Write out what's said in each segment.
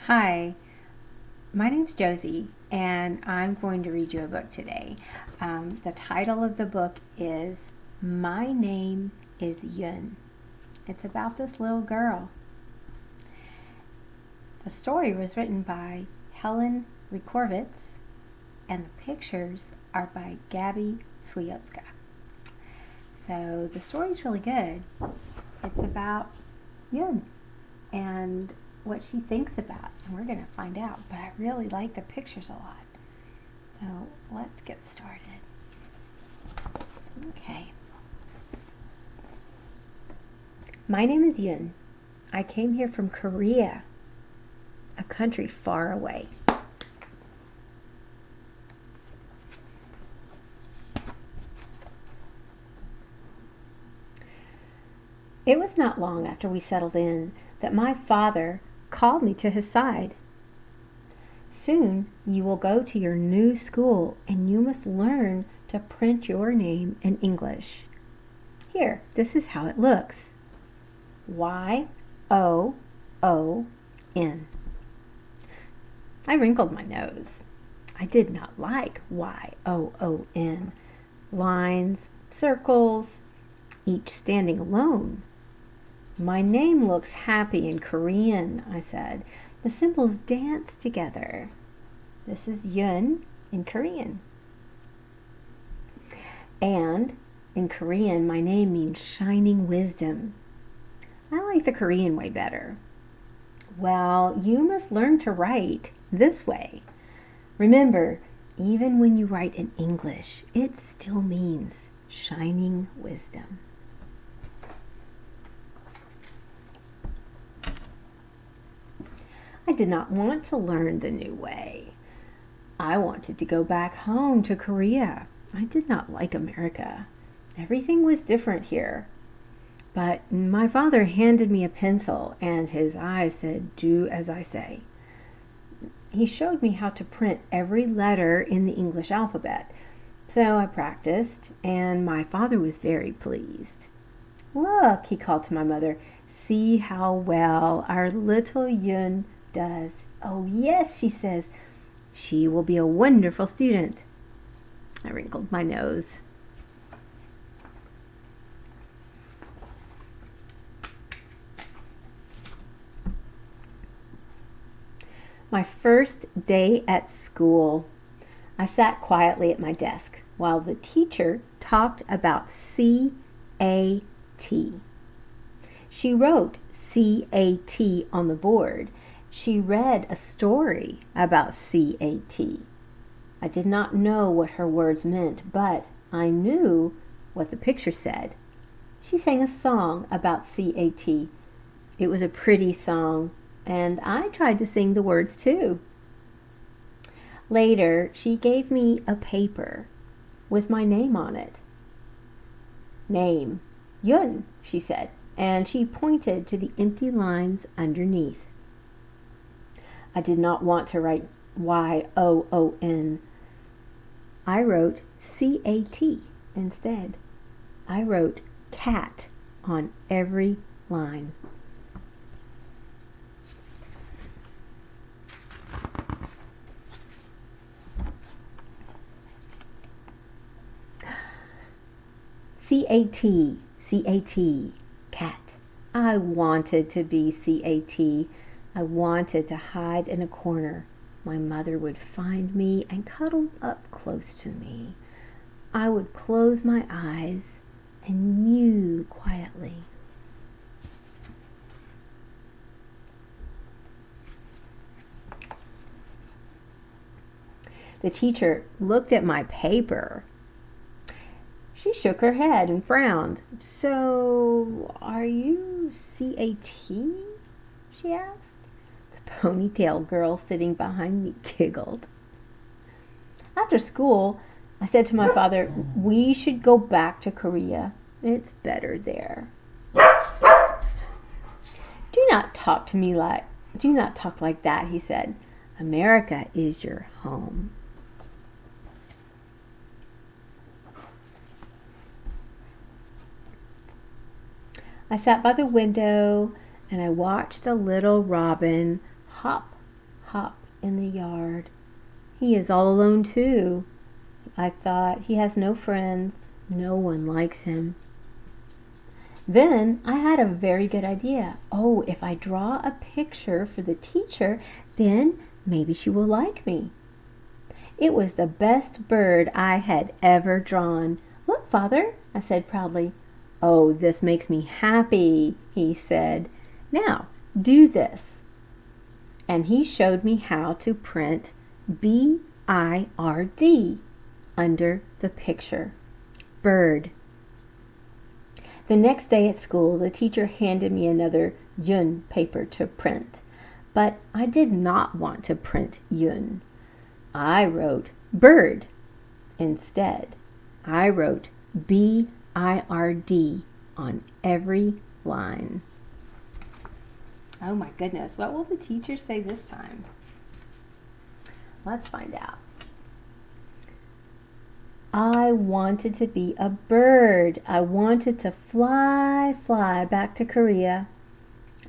Hi, my name's Josie, and I'm going to read you a book today. The title of the book is My Name is Yoon. It's about this little girl. The story was written by Helen Rekorvitz, and the pictures are by Gabby Swiotka. So the story's really good. It's about Yoon and what she thinks about, and we're going to find out. But I really like the pictures a lot. So let's get started. Okay. My name is Yoon. I came here from Korea, a country far away. It was not long after we settled in that my father called me to his side. Soon you will go to your new school and you must learn to print your name in English. Here, this is how it looks. Y-O-O-N. I wrinkled my nose. I did not like Y-O-O-N. Lines, circles, each standing alone. My name looks happy in Korean, I said. The symbols dance together. This is Yoon in Korean. And in Korean, my name means shining wisdom. I like the Korean way better. Well, you must learn to write this way. Remember, even when you write in English, it still means shining wisdom. I did not want to learn the new way. I wanted to go back home to Korea. I did not like America. Everything was different here. But my father handed me a pencil and his eyes said, "Do as I say." He showed me how to print every letter in the English alphabet. So I practiced, and my father was very pleased. "Look," he called to my mother, "see how well our little Yoon does." "Oh, yes," she says, "she will be a wonderful student." I wrinkled my nose. My first day at school, I sat quietly at my desk while the teacher talked about C-A-T. She wrote C-A-T on the board. She read a story about C-A-T. I did not know what her words meant, but I knew what the picture said. She sang a song about C-A-T. It was a pretty song, and I tried to sing the words too. Later, she gave me a paper with my name on it. "Name, Yoon," she said, and she pointed to the empty lines underneath. I did not want to write Y-O-O-N. I wrote C-A-T instead. I wrote cat on every line. C-A-T, C-A-T, cat. I wanted to be C-A-T. I wanted to hide in a corner. My mother would find me and cuddle up close to me. I would close my eyes and mew quietly. The teacher looked at my paper. She shook her head and frowned. "So, are you C-A-T?" she asked. The ponytail girl sitting behind me giggled. After school, I said to my father, "We should go back to Korea. It's better there." Do not talk like that," he said. "America is your home." I sat by the window and I watched a little robin hop hop in the yard. He is all alone too. I thought, he has no friends. No one likes him. Then I had a very good idea. Oh, if I draw a picture for the teacher, then maybe she will like me. It was the best bird I had ever drawn. Look, Father, I said proudly. Oh, this makes me happy, he said. Now, do this. And he showed me how to print B-I-R-D under the picture. Bird. The next day at school, the teacher handed me another Yoon paper to print. But I did not want to print Yoon. I wrote bird instead. I wrote B-I-R-D on every line. Oh my goodness, what will the teacher say this time? Let's find out. I wanted to be a bird. I wanted to fly back to Korea.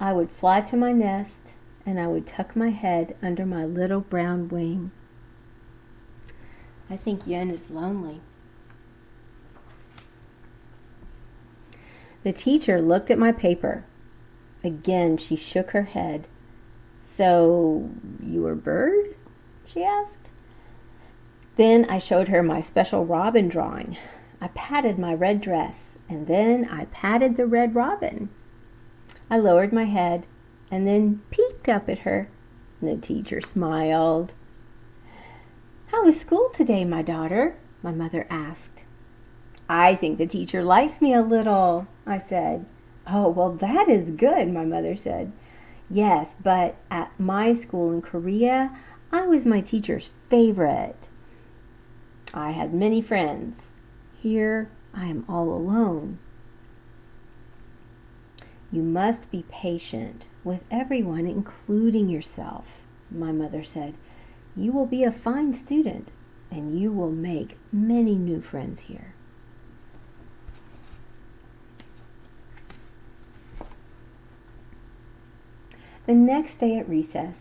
I would fly to my nest and I would tuck my head under my little brown wing. I think Yoon is lonely. The teacher looked at my paper. Again, she shook her head. So, you were a bird? She asked. Then I showed her my special robin drawing. I patted my red dress, and then I patted the red robin. I lowered my head, and then peeked up at her. The teacher smiled. How was school today, my daughter? My mother asked. I think the teacher likes me a little, I said. Oh, well, that is good, my mother said. Yes, but at my school in Korea, I was my teacher's favorite. I had many friends. Here, I am all alone. You must be patient with everyone, including yourself, my mother said. You will be a fine student, and you will make many new friends here. The next day at recess,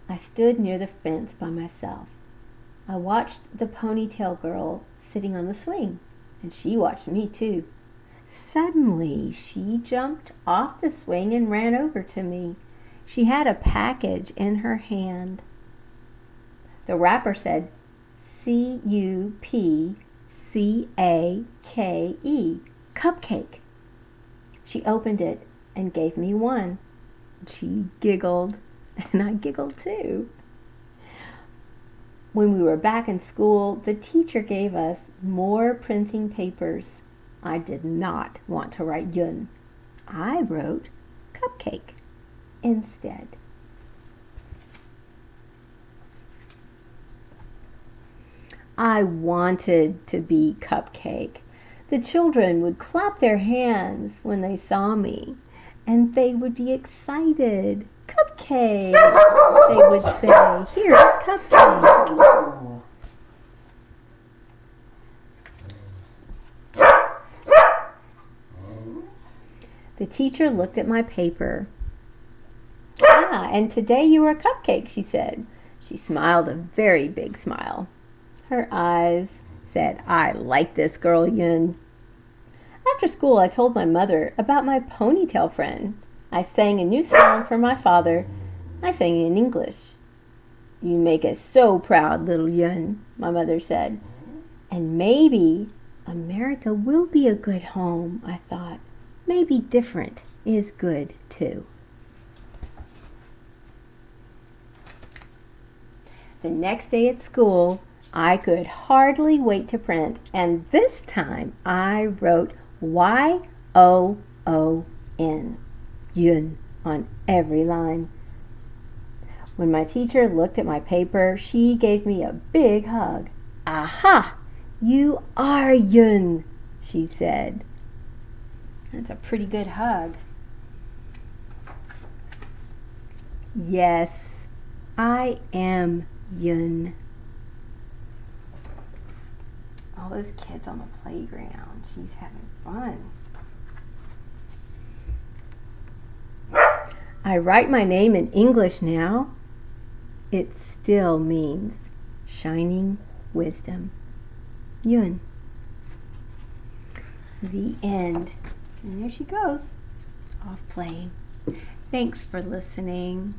I stood near the fence by myself. I watched the ponytail girl sitting on the swing, and she watched me too. Suddenly, she jumped off the swing and ran over to me. She had a package in her hand. The wrapper said, C-U-P-C-A-K-E, cupcake. She opened it and gave me one. She giggled, and I giggled too. When we were back in school, the teacher gave us more printing papers. I did not want to write Yoon. I wrote cupcake instead. I wanted to be Cupcake. The children would clap their hands when they saw me, and they would be excited. Cupcake! They would say, here's Cupcake. The teacher looked at my paper. Ah, and today you were a cupcake, she said. She smiled a very big smile. Her eyes said, I like this girl, Yoon. After school, I told my mother about my ponytail friend. I sang a new song for my father. I sang in English. You make us so proud, little Yoon, my mother said. And maybe America will be a good home, I thought. Maybe different is good, too. The next day at school, I could hardly wait to print, and this time I wrote Y-O-O-N, Yoon, on every line. When my teacher looked at my paper, she gave me a big hug. Aha! You are Yoon, she said. That's a pretty good hug. Yes, I am Yoon. All those kids on the playground. She's having fun. I write my name in English now. it still means shining wisdom. Yoon. The end. And there she goes, off playing. Thanks for listening.